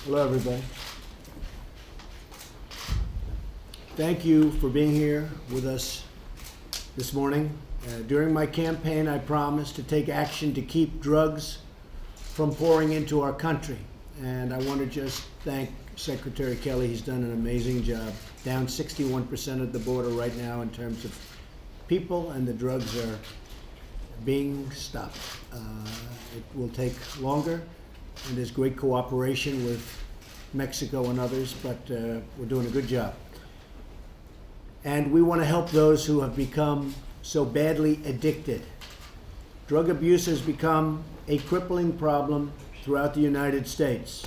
Hello, everybody. Thank you for being here with us this morning. During my campaign, I promised to take action to keep drugs from pouring into our country. And I want to just thank Secretary Kelly. He's done an amazing job. Down 61% at the border right now in terms of people, and the drugs are being stopped. It will take longer, and there's great cooperation with Mexico and others, but we're doing a good job. And we want to help those who have become so badly addicted. Drug abuse has become a crippling problem throughout the United States.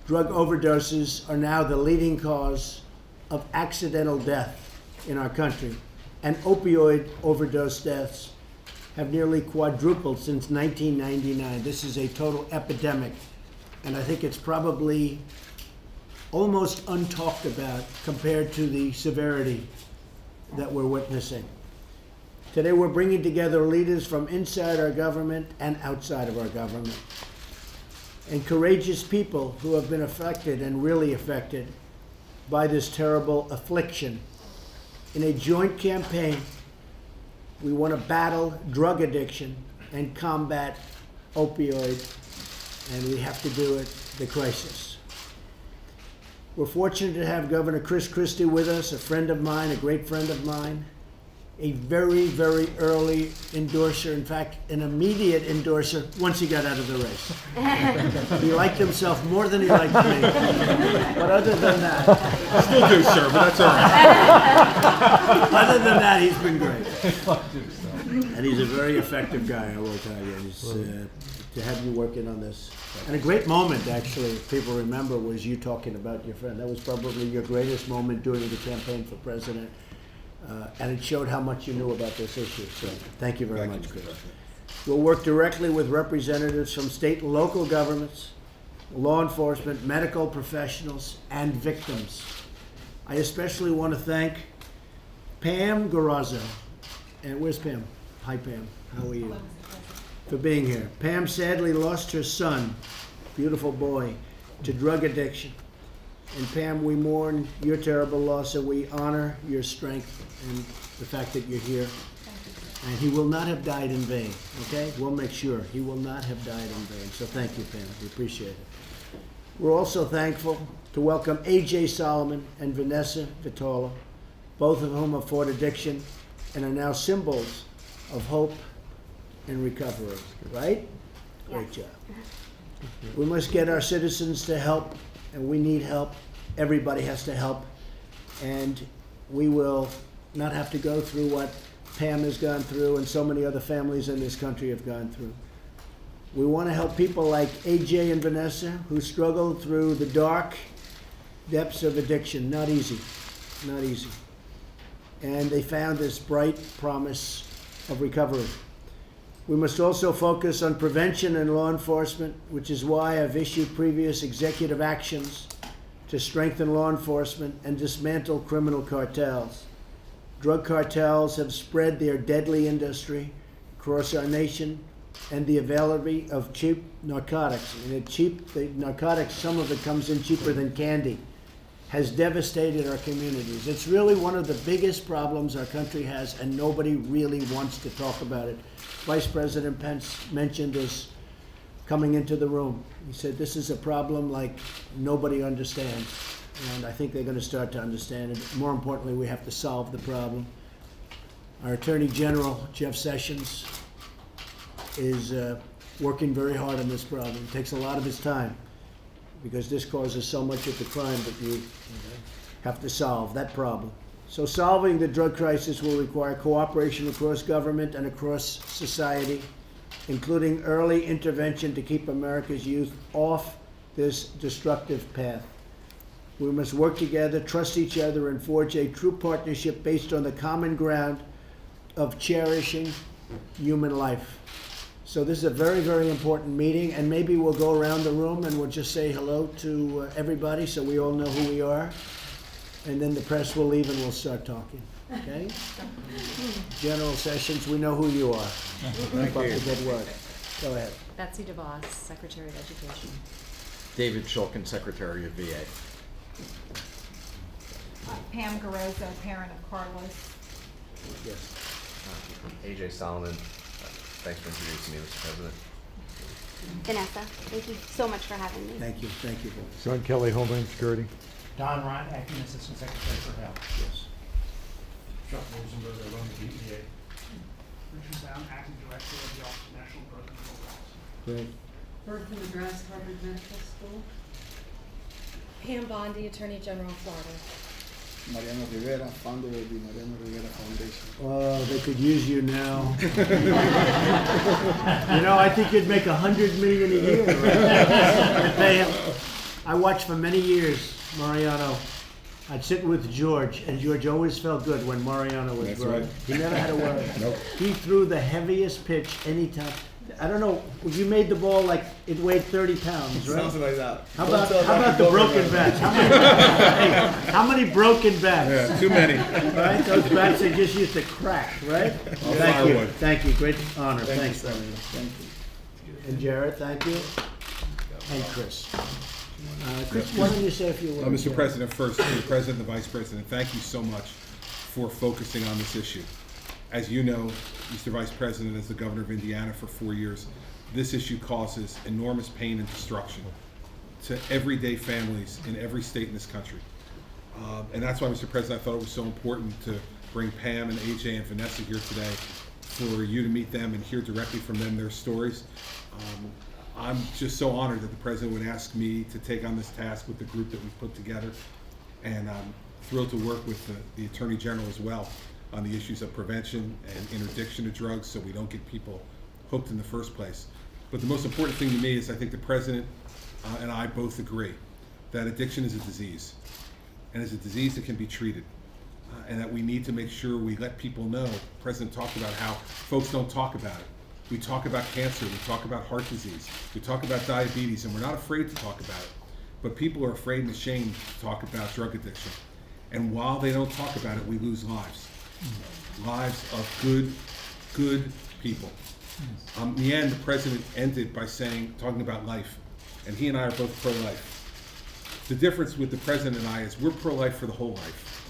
Drug overdoses are now the leading cause of accidental death in our country, and opioid overdose deaths have nearly quadrupled since 1999. This is a total epidemic, and I think it's probably almost untalked about compared to the severity that we're witnessing. Today we're bringing together leaders from inside our government and outside of our government, and courageous people who have been affected and really affected by this terrible affliction. In a joint campaign, we want to battle drug addiction and combat opioid, and we have to do it, the crisis. We're fortunate to have Governor Chris Christie with us, a friend of mine, a great friend of mine, a very, very early endorser, in fact, an immediate endorser once he got out of the race. He liked himself more than he liked me. But other than that... Still do, sir, but that's all right. Other than that, he's been great. And he's a very effective guy, I will tell you. He's, to have you working on this. And a great moment, actually, if people remember, was you talking about your friend. That was probably your greatest moment during the campaign for president. And it showed how much you knew about this issue. So thank you very much, Chris. We'll work directly with representatives from state and local governments, law enforcement, medical professionals, and victims. I especially want to thank Pam Gazo. And where's Pam? Hi, Pam. How are you? For being here. Pam sadly lost her son, beautiful boy, to drug addiction. And Pam, we mourn your terrible loss, and we honor your strength and the fact that you're here. And he will not have died in vain, okay? We'll make sure he will not have died in vain. So thank you, Pam. We appreciate it. We're also thankful to welcome A.J. Solomon and Vanessa Vitolo, both of whom have fought addiction and are now symbols of hope and recovery, right? Great job. We must get our citizens to help, and we need help. Everybody has to help, and we will not have to go through what Pam has gone through and so many other families in this country have gone through. We want to help people like AJ and Vanessa who struggled through the dark depths of addiction. Not easy, not easy. And they found this bright promise of recovery. We must also focus on prevention and law enforcement, which is why I've issued previous executive actions to strengthen law enforcement and dismantle criminal cartels. Drug cartels have spread their deadly industry across our nation, and the availability of cheap narcotics, and the narcotics, some of it comes in cheaper than candy, has devastated our communities. It's really one of the biggest problems our country has, and nobody really wants to talk about it. Vice President Pence mentioned this coming into the room. He said this is a problem like nobody understands, and I think they're going to start to understand it. More importantly, we have to solve the problem. Our Attorney General, Jeff Sessions, is working very hard on this problem. It takes a lot of his time because this causes so much of the crime that you have to solve that problem. So solving the drug crisis will require cooperation across government and across society, including early intervention to keep America's youth off this destructive path. We must work together, trust each other, and forge a true partnership based on the common ground of cherishing human life. So this is a very, very important meeting, and maybe we'll go around the room and we'll just say hello to everybody so we all know who we are. And then the press will leave and we'll start talking, okay? General Sessions, we know who you are. Keep up the good work. Go ahead. Betsy DeVos, Secretary of Education. David Shulkin, Secretary of VA. Pam Gazo, parent of Carlos. Yes. AJ Solomon, thanks for introducing me, Mr. President. Vanessa, thank you so much for having me. Thank you. Thank you. Sean Kelly, Homeland Security. Don Ryan, Acting Assistant Secretary for Health. Yes. Chuck Rosenberg, I run the EPA. Richard Brown, Acting Director of the Office of National Drug Control Policy. Great. Bertha McGrath, Harvard Medical School. Pam Bondi, Attorney General, Florida. Mariano Rivera, founder of the Mariano Rivera Foundation. Oh, they could use you now. You know, I think you'd make $100 million a year. Right? Pay him. I watched for many years, Mariano. I'd sit with George, and George always felt good when Mariano was That's throwing. right. He never had a worry. Nope. He threw the heaviest pitch anytime. I don't know, you made the ball like it weighed 30 pounds, right? Something like that. How about the broken bats? How many broken bats? Yeah, too many. Right? Those bats they just used to crack, right? Thank you. firewood. Thank you. Great honor. Thanks, you, Mariano. Thank you. And Jared, thank you. And Chris. Chris, why don't you say a few words? Mr. President, first, to the President and the Vice President, thank you so much for focusing on this issue. As you know, Mr. Vice President, as the Governor of Indiana for 4 years, this issue causes enormous pain and destruction to everyday families in every state in this country. And that's why, Mr. President, I thought it was so important to bring Pam and AJ and Vanessa here today for you to meet them and hear directly from them their stories. I'm just so honored that the President would ask me to take on this task with the group that we've put together, and I'm thrilled to work with the Attorney General as well on the issues of prevention and interdiction of drugs so we don't get people hooked in the first place. But the most important thing to me is I think the President and I both agree that addiction is a disease, and it's a disease that can be treated, and that we need to make sure we let people know. The President talked about how folks don't talk about it. We talk about cancer, we talk about heart disease, we talk about diabetes, and we're not afraid to talk about it. But people are afraid and ashamed to talk about drug addiction. And while they don't talk about it, we lose lives. Lives of good people. In the end, the President ended by talking about life. And he and I are both pro-life. The difference with the President and I is we're pro-life for the whole life.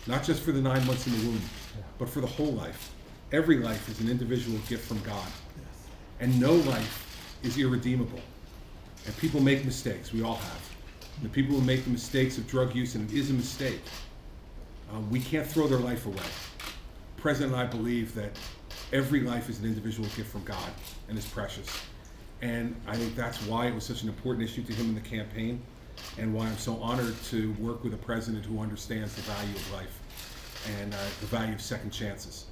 Not just for the 9 months in the womb, but for the whole life. Every life is an individual gift from God. And no life is irredeemable. And people make mistakes, we all have. And the people who make the mistakes of drug use, and it is a mistake, we can't throw their life away. The President and I believe that every life is an individual gift from God and is precious. And I think that's why it was such an important issue to him in the campaign, and why I'm so honored to work with a President who understands the value of life and the value of second chances.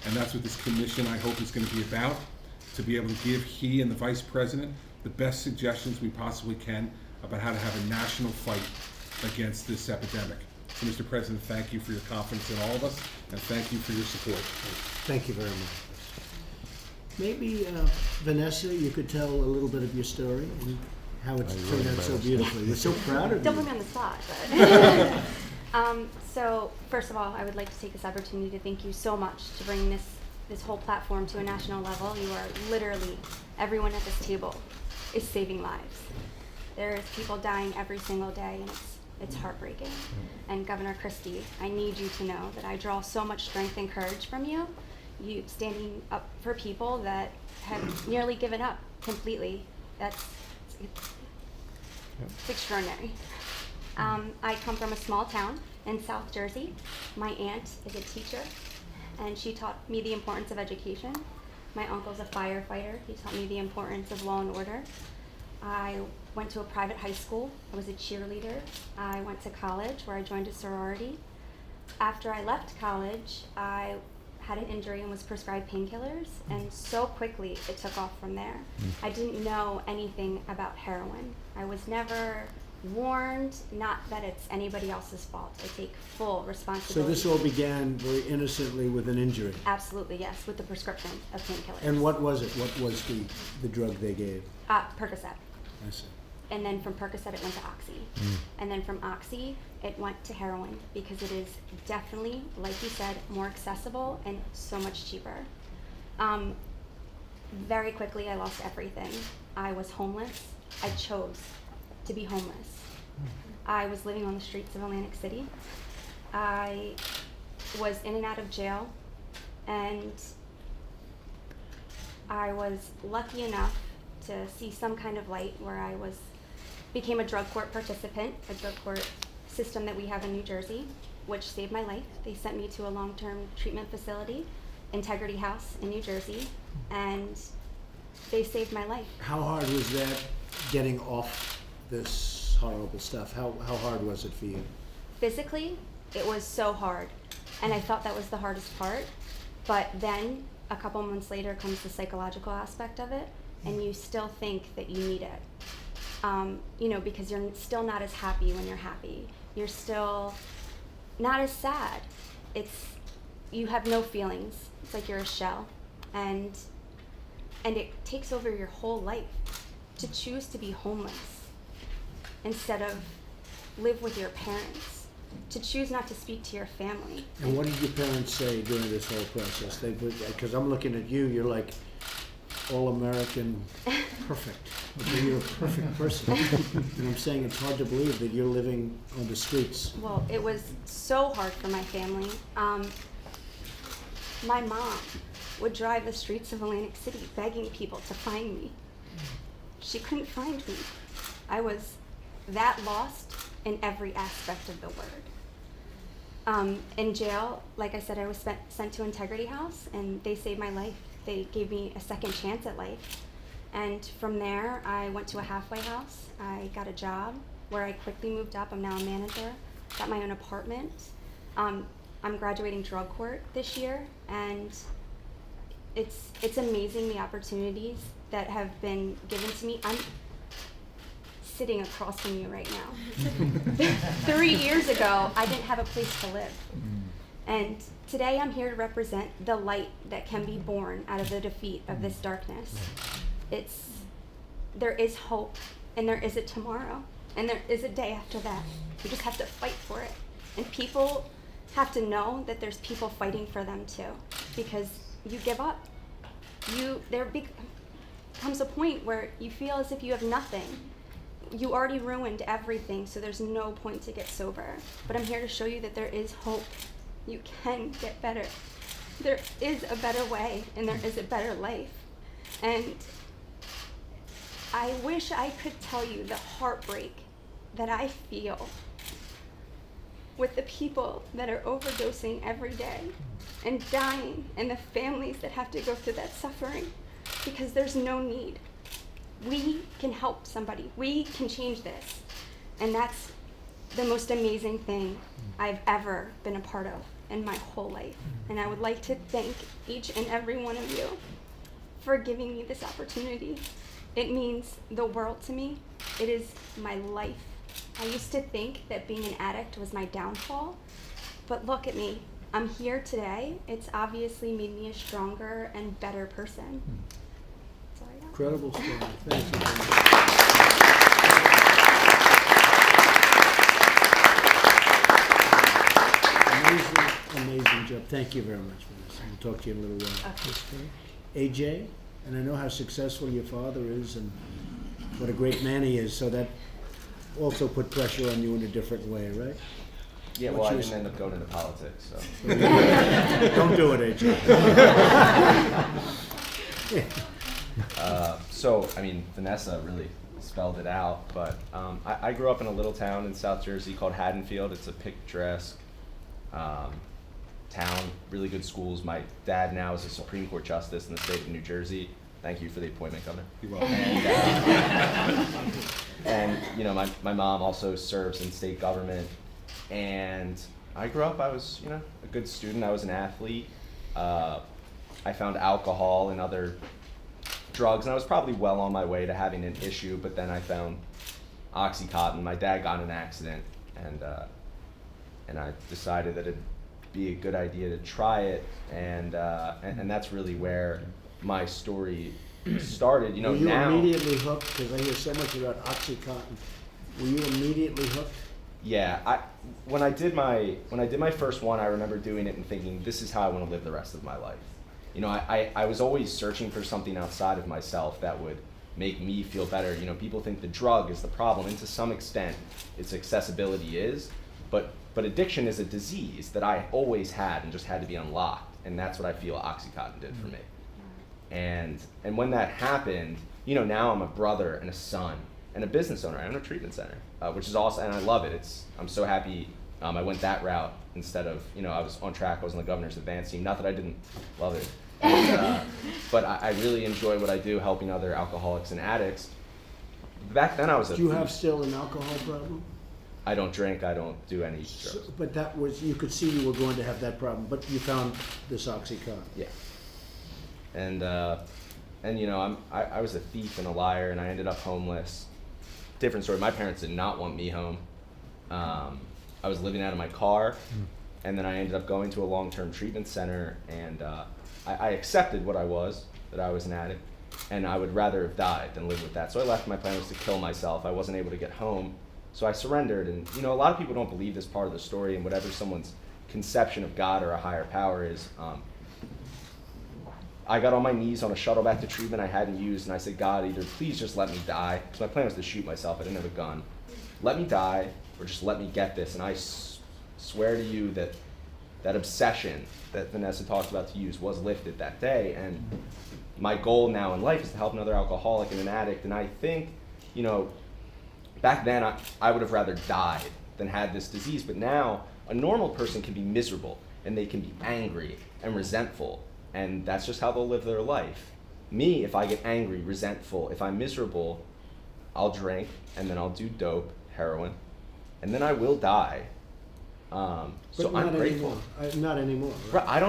And that's what this commission, I hope, is going to be about, to be able to give he and the Vice President the best suggestions we possibly can about how to have a national fight against this epidemic. So, Mr. President, thank you for your confidence in all of us, and thank you for your support. Thank you very much. Maybe, Vanessa, you could tell a little bit of your story and how it's turned out so beautifully. We're so proud of Don't put you. me on the spot, but so first of all, I would like to take this opportunity to thank you so much to bring this whole platform to a national level. You are literally, everyone at this table is saving lives. There's people dying every single day, and it's heartbreaking. And Governor Christie, I need you to know that I draw so much strength and courage from you. You standing up for people that have nearly given up completely. It's extraordinary. I come from a small town in South Jersey. My aunt is a teacher, and she taught me the importance of education. My uncle's a firefighter. He taught me the importance of law and order. I went to a private high school. I was a cheerleader. I went to college where I joined a sorority. After I left college, I had an injury and was prescribed painkillers, and so quickly it took off from there. I didn't know anything about heroin. I was never warned, not that it's anybody else's fault. I take full responsibility. So this all began very innocently with an injury. Absolutely, yes, with the prescription of painkillers. And what was it? What was the drug they gave? Percocet. I see. And then from Percocet it went to Oxy. And then from Oxy it went to heroin, because it is definitely, like you said, more accessible and so much cheaper. Very quickly I lost everything. I was homeless. I chose to be homeless. I was living on the streets of Atlantic City. I was in and out of jail, and I was lucky enough to see some kind of light where I became a drug court participant, a drug court system that we have in New Jersey, which saved my life. They sent me to a long-term treatment facility, Integrity House in New Jersey, and they saved my life. How hard was that getting off this horrible stuff? How hard was it for you? Physically, it was so hard, and I thought that was the hardest part, but then a couple months later comes the psychological aspect of it, and you still think that you need it. Because you're still not as happy when you're happy. You're still not as sad. You have no feelings. It's like you're a shell, and it takes over your whole life to choose to be homeless instead of live with your parents, to choose not to speak to your family. And what did your parents say during this whole process? Because I'm looking at you, you're like all-American, perfect. You're a perfect person. And I'm saying it's hard to believe that you're living on the streets. Well, it was so hard for my family. My mom would drive the streets of Atlantic City begging people to find me. She couldn't find me. I was that lost in every aspect of the word. In jail, like I said, I was sent to Integrity House, and they saved my life. They gave me a second chance at life. And from there, I went to a halfway house. I got a job where I quickly moved up. I'm now a manager, got my own apartment. I'm graduating drug court this year, and it's amazing the opportunities that have been given to me. I'm sitting across from you right now. 3 years ago, I didn't have a place to live. And today I'm here to represent the light that can be born out of the defeat of this darkness. There is hope, and there is a tomorrow, and there is a day after that. You just have to fight for it. And people have to know that there's people fighting for them too, because you give up. There comes a point where you feel as if you have nothing. You already ruined everything, so there's no point to get sober. But I'm here to show you that there is hope. You can get better. There is a better way, and there is a better life. And I wish I could tell you the heartbreak that I feel with the people that are overdosing every day and dying, and the families that have to go through that suffering, because there's no need. We can help somebody. We can change this. And that's the most amazing thing I've ever been a part of in my whole life. And I would like to thank each and every one of you for giving me this opportunity. It means the world to me. It is my life. I used to think that being an addict was my downfall, but look at me. I'm here today. It's obviously made me a stronger and better person. That's all I got. Incredible story. Thank you. Amazing job. Thank you very much, Vanessa. We'll talk to you in a little while. Okay. AJ, and I know how successful your father is and what a great man he is, so that also put pressure on you in a different way, right? Yeah, well, I didn't end up going into politics, so. Don't do it, AJ. Vanessa really spelled it out, but I grew up in a little town in South Jersey called Haddonfield. It's a picturesque town, really good schools. My dad now is a Supreme Court Justice in the state of New Jersey. Thank you for the appointment, Governor. You're welcome. And my mom also serves in state government. And I grew up, I was, a good student. I was an athlete. I found alcohol and other drugs, and I was probably well on my way to having an issue, but then I found Oxycontin. My dad got in an accident, and I decided that it'd be a good idea to try it, and that's really where my story started. Were you now immediately hooked? Because I hear so much about Oxycontin. Were you immediately hooked? Yeah, when I did my first one, I remember doing it and thinking, this is how I want to live the rest of my life. I was always searching for something outside of myself that would make me feel better. You know, people think the drug is the problem, and to some extent, its accessibility is, but addiction is a disease that I always had and just had to be unlocked, and that's what I feel Oxycontin did for me. And when that happened, you know, now I'm a brother and a son and a business owner. I own a treatment center, which is awesome, and I love it. I'm so happy I went that route instead of, you know, I was on track, I was on the governor's advance team. Not that I didn't love it, but I really enjoy what I do, helping other alcoholics and addicts. Back then I was a Do you have thief. still an alcohol problem? I don't drink, I don't do any drugs. So, but that was, you could see you were going to have that problem, but you found this Oxycontin. Yeah. And you know, I was a thief and a liar, and I ended up homeless. Different story. My parents did not want me home. I was living out of my car, and then I ended up going to a long-term treatment center, and I accepted what I was, that I was an addict, and I would rather have died than live with that. So I left. My plan was to kill myself. I wasn't able to get home, so I surrendered. And you know, a lot of people don't believe this part of the story, and whatever someone's conception of God or a higher power is. I got on my knees on a shuttle back to treatment I hadn't used, and I said, God, either please just let me die, because my plan was to shoot myself. I didn't have a gun. Let me die, or just let me get this. And I swear to you that that obsession that Vanessa talked about to use was lifted that day. And my goal now in life is to help another alcoholic and an addict. And I think, you know, back then I would have rather died than had this disease. But now a normal person can be miserable, and they can be angry and resentful. And that's just how they'll live their life. Me, if I get angry, resentful, if I'm miserable, I'll drink, and then I'll do dope, heroin, and then I will die. So But I'm not grateful. anymore. Not anymore. Right?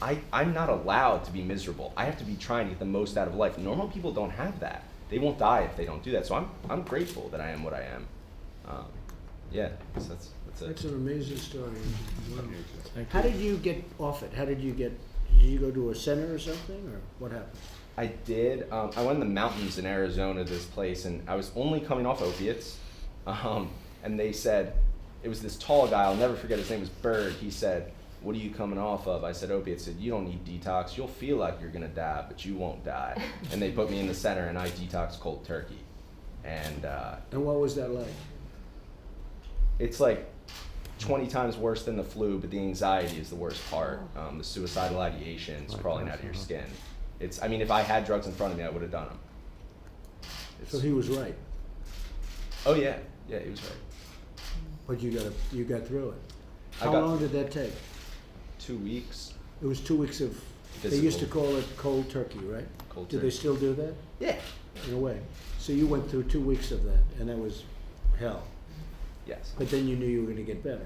Right, I'm not allowed to be miserable. I have to be trying to get the most out of life. Normal people don't have that. They won't die if they don't do that. So I'm grateful that I am what I am. Yeah, so that's it. That's an amazing story. Wow. Thank How you. did you get off it? Did you go to a center or something, or what happened? I did. I went in the mountains in Arizona to this place, and I was only coming off opiates. And they said, it was this tall guy, I'll never forget, his name was Bird. He said, what are you coming off of? I said, opiates. He said, you don't need detox. You'll feel like you're going to die, but you won't die. And they put me in the center, and I detoxed cold turkey. And what was that like? it's like 20 times worse than the flu, but the anxiety is the worst part. The suicidal ideation is crawling out of your skin. I mean, if I had drugs in front of me, I would have done them. So he was right, Oh yeah, he was right. but you got through it. I How got- long did that take? 2 weeks. It was 2 weeks of. They used to Physical. call it cold turkey, right? Cold Do they turkey. still do that? Yeah. In a way. So you went through 2 weeks of that, and that was hell. Yes. But then you knew you were going to get better.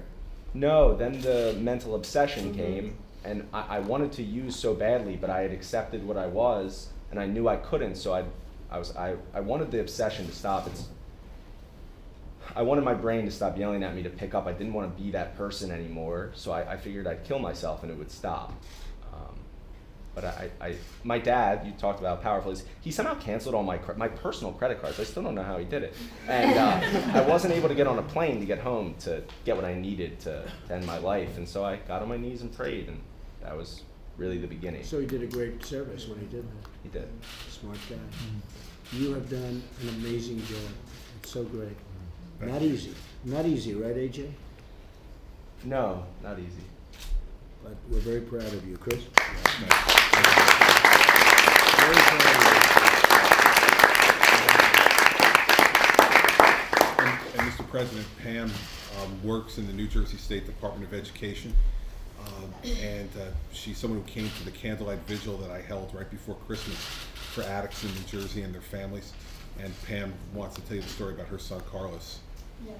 No, then the mental obsession came, and I wanted to use so badly, but I had accepted what I was, and I knew I couldn't, so I wanted the obsession to stop. I wanted my brain to stop yelling at me to pick up. I didn't want to be that person anymore, so I figured I'd kill myself and it would stop. But my dad, you talked about how powerful he is, he somehow canceled all my personal credit cards. I still don't know how he did it. And I wasn't able to get on a plane to get home to get what I needed to end my life. And so I got on my knees and prayed, and that was really the beginning. So he did a great service when he did that. He did. Smart guy. You have done an amazing job. It's so great. Not easy. Not easy, right, AJ? No, not easy. But we're very proud of you, Chris. Thank Very proud of And Mr. President, Pam works in the New Jersey State Department of Education. And she's someone who came to the candlelight vigil that I held right before Christmas for addicts in New Jersey and their families. And Pam wants to tell you the story about her son, Carlos. Yes.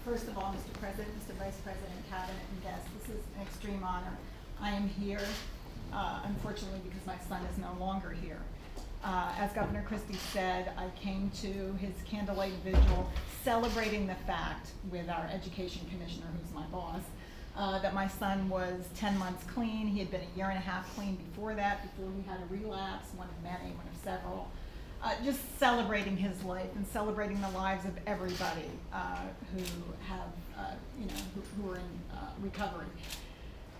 First of all, Mr. President, Mr. Vice President, Cabinet, and guests, this is an extreme honor. I am here, unfortunately, because my son is no longer here. As Governor Christie said, I came to his candlelight vigil celebrating the fact with our education commissioner, who's my boss, that my son was 10 months clean. He had been a year and a half clean before that, before he had a relapse, one of many, one of several. Just celebrating his life and celebrating the lives of everybody who have, who are in recovery.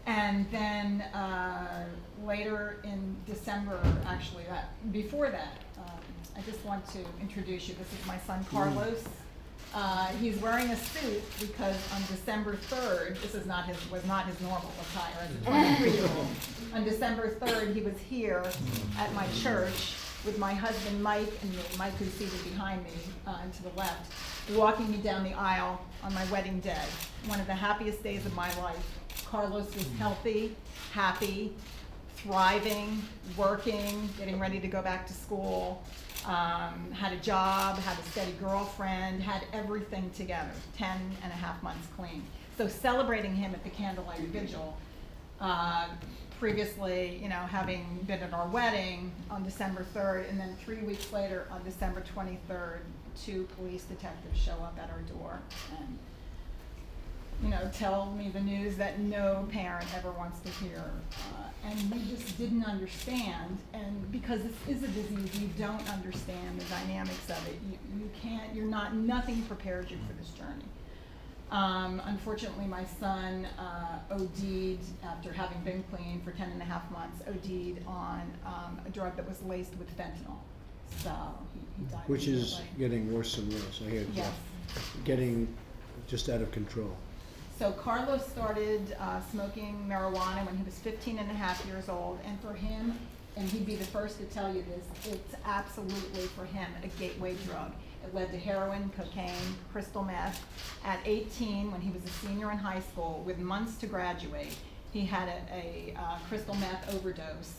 And then later in December, actually, before that, I just want to introduce you. This is my son Carlos. He's wearing a suit because on December 3rd, this is not was not his normal attire as a 23-year-old. On December 3rd, he was here at my church with my husband Mike and me, Mike who's seated behind me and to the left, walking me down the aisle on my wedding day. One of the happiest days of my life. Carlos was healthy, happy, thriving, working, getting ready to go back to school, had a job, had a steady girlfriend, had everything together, 10.5 months clean. So celebrating him at the candlelight vigil, previously, having been at our wedding on December 3rd, and then 3 weeks later on December 23rd, 2 police detectives show up at our door and tell me the news that no parent ever wants to hear. And we just didn't understand. And because this is a disease, you don't understand the dynamics of it. You can't, nothing prepares you for this journey. Unfortunately, my son OD'd after having been clean for 10.5 months, OD'd on a drug that was laced with fentanyl. So he died. Which is immediately. getting worse and worse. I hear Yes. getting just out of control. So Carlos started smoking marijuana when he was 15.5 years old, and for him, and he'd be the first to tell you this, it's absolutely for him a gateway drug. It led to heroin, cocaine, crystal meth. At 18, when he was a senior in high school, with months to graduate, he had a crystal meth overdose.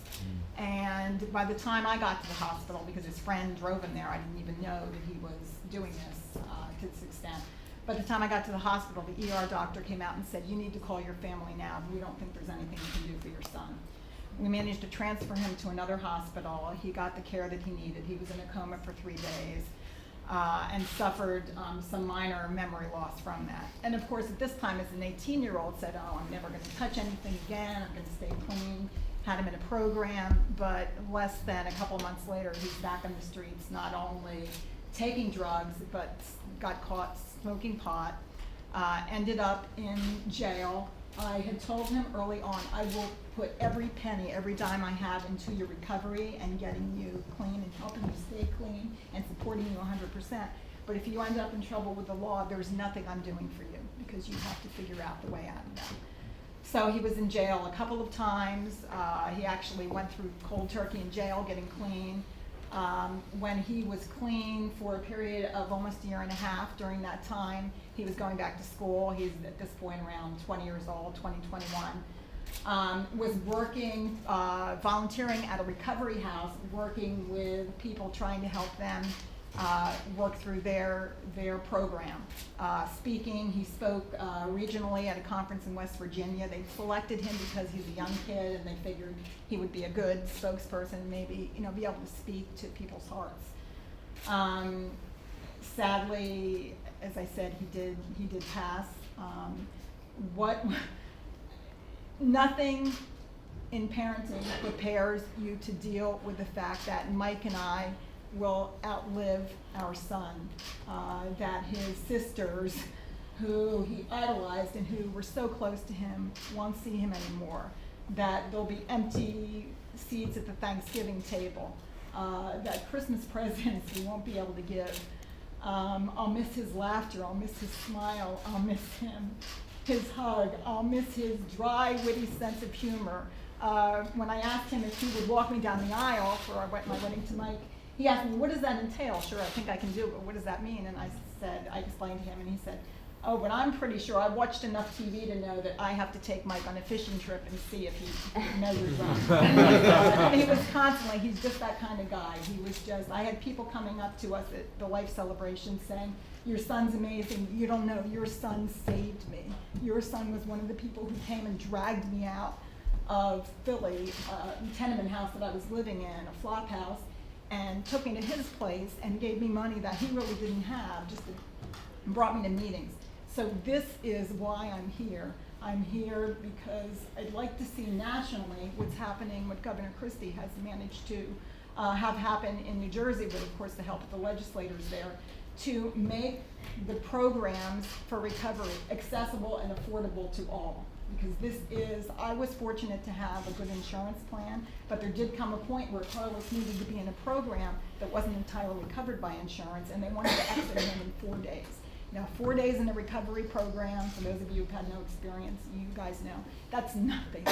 And by the time I got to the hospital, because his friend drove him there, I didn't even know that he was doing this to this extent. By the time I got to the hospital, the ER doctor came out and said, "You need to call your family now. We don't think there's anything you can do for your son." We managed to transfer him to another hospital. He got the care that he needed. He was in a coma for 3 days and suffered some minor memory loss from that. And of course, at this time, as an 18-year-old, said, "Oh, I'm never going to touch anything again. I'm going to stay clean." Had him in a program, but less than a couple months later, he's back on the streets, not only taking drugs, but got caught smoking pot, ended up in jail. I had told him early on, I will put every penny, every dime I have into your recovery and getting you clean and helping you stay clean and supporting you 100%. But if you end up in trouble with the law, there's nothing I'm doing for you because you have to figure out the way out of that. So he was in jail a couple of times. He actually went through cold turkey in jail, getting clean. When he was clean for a period of almost a year and a half, during that time, he was going back to school. He's at this point around 20 years old, 21. Was working, volunteering at a recovery house, working with people, trying to help them work through their program. Speaking, he spoke regionally at a conference in West Virginia. They selected him because he's a young kid, and they figured he would be a good spokesperson, maybe be able to speak to people's hearts. Sadly, as I said, he did pass. Nothing in parenting prepares you to deal with the fact that Mike and I will outlive our son, that his sisters, who he idolized and who were so close to him, won't see him anymore, that there'll be empty seats at the Thanksgiving table, that Christmas presents he won't be able to give. I'll miss his laughter, I'll miss his smile, I'll miss his hug, I'll miss his dry, witty sense of humor. When I asked him if he would walk me down the aisle for my wedding to Mike, he asked me, "What does that entail?" "Sure, I think I can do it, but what does that mean?" And I explained to him, and he said, "Oh, but I'm pretty sure I've watched enough TV to know that I have to take Mike on a fishing trip and see if he measures up." And he was constantly, he's just that kind of guy. He was just, I had people coming up to us at the life celebration saying, "Your son's amazing. You don't know, your son saved me. Your son was one of the people who came and dragged me out of Philly, a tenement house that I was living in, a flop house, and took me to his place and gave me money that he really didn't have, brought me to meetings." So this is why I'm here. I'm here because I'd like to see nationally what's happening, what Governor Christie has managed to have happen in New Jersey, with of course the help of the legislators there, to make the programs for recovery accessible and affordable to all. because I was fortunate to have a good insurance plan, but there did come a point where Carlos needed to be in a program that wasn't entirely covered by insurance, and they wanted to exit him in 4 days. Now, 4 days in a recovery program, for those of you who've had no experience, you guys know, that's nothing.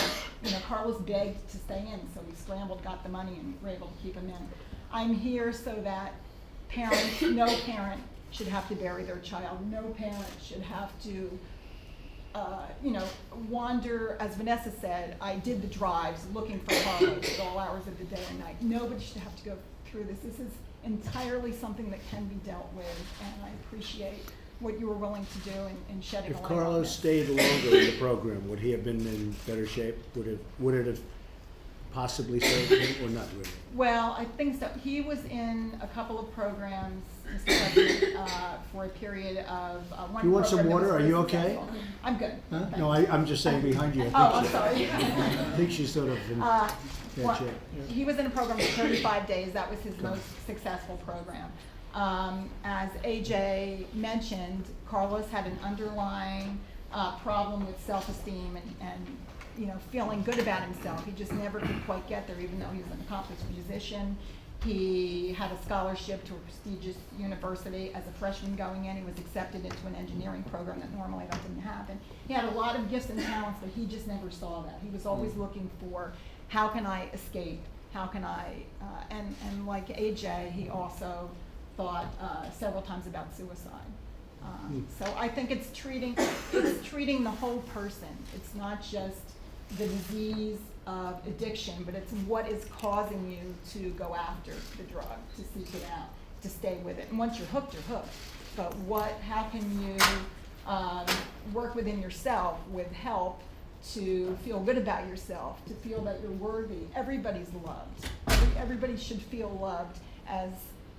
You know, Carlos begged to stay in, so we scrambled, got the money, and were able to keep him in. I'm here so that parents, no parent should have to bury their child. No parent should have to, wander. As Vanessa said, I did the drives looking for Carlos at all hours of the day and night. Nobody should have to go through this. This is entirely something that can be dealt with, and I appreciate what you were willing to do in shedding a If light on Carlos this. stayed longer in the program, would he have been in better shape? Would it have possibly saved him, or not really? Well, I think so. He was in a couple of programs, Mr. President, for a period of one. You want some program that water? was Are you very okay? successful. I'm good. Huh? Thanks. No, I'm just saying behind you. Oh, I'm sorry. I think she's sort of in bad Well, shape. Yeah. he was in a program for 35 days. That was his most successful program. As AJ mentioned, Carlos had an underlying problem with self-esteem and feeling good about himself. He just never could quite get there, even though he was an accomplished musician. He had a scholarship to a prestigious university. As a freshman going in, he was accepted into an engineering program that normally that didn't happen. He had a lot of gifts and talents, but he just never saw that. He was always looking for, how can I escape? How can I, and like AJ, he also thought several times about suicide. So I think it's treating the whole person. It's not just the disease of addiction, but it's what is causing you to go after the drug, to seek it out, to stay with it. And once you're hooked, you're hooked. But how can you work within yourself with help to feel good about yourself, to feel that you're worthy? Everybody's loved. Everybody should feel loved. As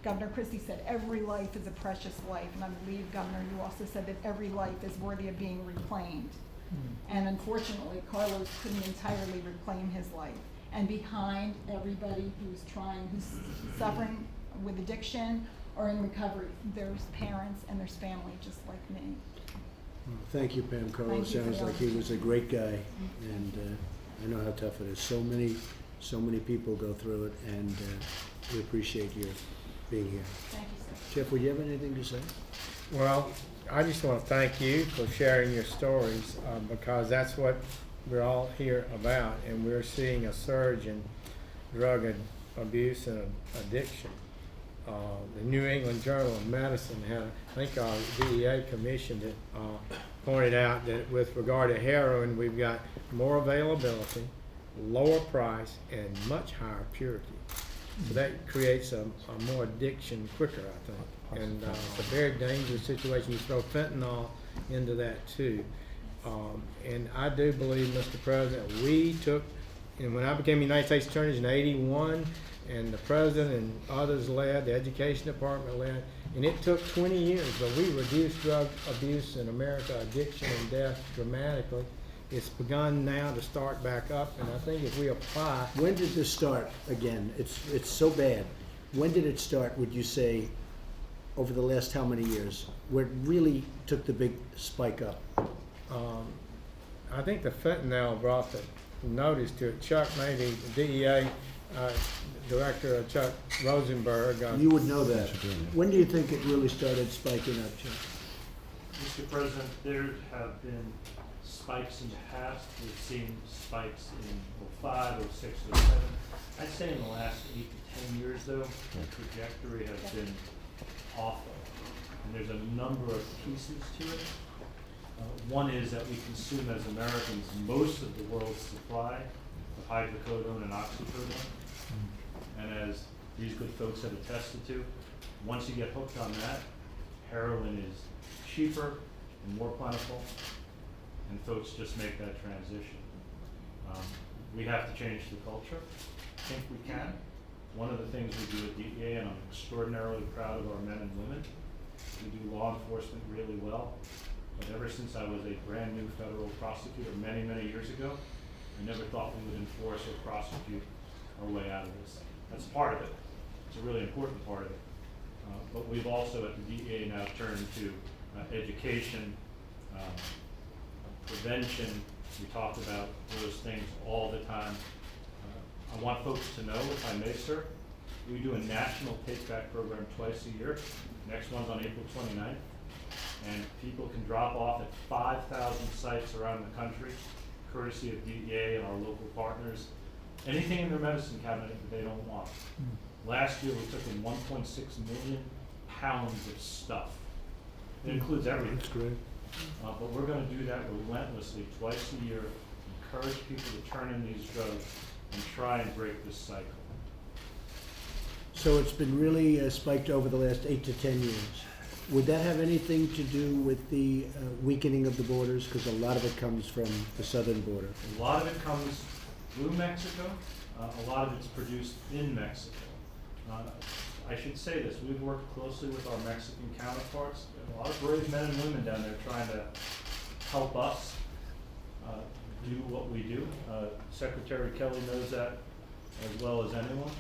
Governor Christie said, every life is a precious life. And I believe, Governor, you also said that every life is worthy of being reclaimed. And unfortunately, Carlos couldn't entirely reclaim his life. And behind everybody who's suffering with addiction or in recovery, there's parents and there's family just like me. Well, thank you, Pam. Carlos Thank you for sounds the like he was a great guy, and I know how tough it is. So many people go through it, and we appreciate your being here. Thank you, sir. Jeff, would you have anything to say? Well, I just want to thank you for sharing your stories, because that's what we're all here about, and we're seeing a surge in drug abuse and addiction. The New England Journal of Medicine had, I think our DEA commissioned it, pointed out that with regard to heroin, we've got more availability, lower price, and much higher purity. So that creates a more addiction quicker, I think. And it's a very dangerous situation. You throw fentanyl into that too. And I do believe, Mr. President, we took, and when I became United States Attorney in '81, and the President and others led, the Education Department led, and it took 20 years, but we reduced drug abuse in America, addiction and death dramatically. It's begun now to start back up, and I think if we apply. When did this start again? It's so bad. When did it start, would you say, over the last how many years, where it really took the big spike up? I think the fentanyl brought the notice to it. Chuck, maybe the DEA Director Chuck Rosenberg. You would know that. When do you think it really started spiking up, Chuck? Mr. President, there have been spikes in the past. We've seen spikes in 05, 06, 07. I'd say in the last 8 to 10 years, though, the trajectory has been awful. And there's a number of pieces to it. One is that we consume as Americans most of the world's supply of hydrocodone and oxycodone. And as these good folks have attested to, once you get hooked on that, heroin is cheaper and more plentiful, and folks just make that transition. We have to change the culture. I think we can. One of the things we do at DEA, and I'm extraordinarily proud of our men and women, we do law enforcement really well. But ever since I was a brand new federal prosecutor many, many years ago, I never thought we would enforce or prosecute our way out of this. That's part of it. It's a really important part of it. But we've also at the DEA now turned to education, prevention, We talk about those things all the time. I want folks to know, if I may, sir, we do a national take-back program twice a year. Next one's on April 29th. And people can drop off at 5,000 sites around the country, courtesy of DEA and our local partners, anything in their medicine cabinet that they don't want. Last year, we took in 1.6 million pounds of stuff. It includes everything. That's great. But we're gonna do that relentlessly twice a year, encourage people to turn in these drugs and try and break this cycle. So it's been really spiked over the last 8 to 10 years. Would that have anything to do with the weakening of the borders? Because a lot of it comes from the southern border. A lot of it comes through Mexico, a lot of it's produced in Mexico. I should say this, we've worked closely with our Mexican counterparts. There are a lot of brave men and women down there trying to help us do what we do. Secretary Kelly knows that as well as anyone.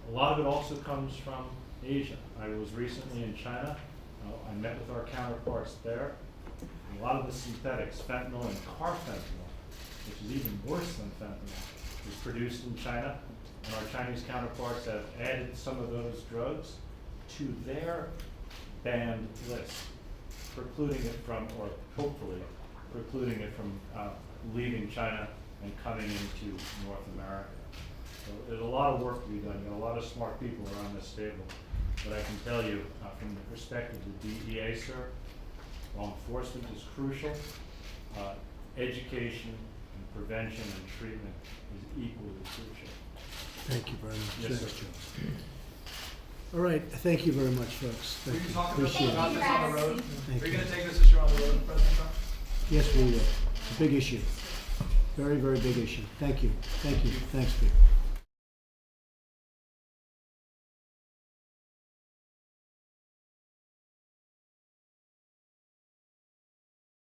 A lot of it also comes from Asia. I was recently in China. I met with our counterparts there. A lot of the synthetics, fentanyl and carfentanil, which is even worse than fentanyl, is produced in China. And our Chinese counterparts have added some of those drugs to their banned list, precluding it from, or hopefully precluding it from leaving China and coming into North America. So there's a lot of work to be done. There are a lot of smart people around this table. But I can tell you, from the perspective of the DEA, sir, law enforcement is crucial. Education and prevention and treatment is equally crucial. Thank you very much. Yes, Thanks, sir. Charles. All right, thank you very much, folks. Will Thank you you. talk Appreciate about it. this on the road? Thank Are you you. gonna take this issue on the road, President Trump? Yes, we will. It's a big issue. Very, very big issue. Thank you. Thank you. Thanks, Pete.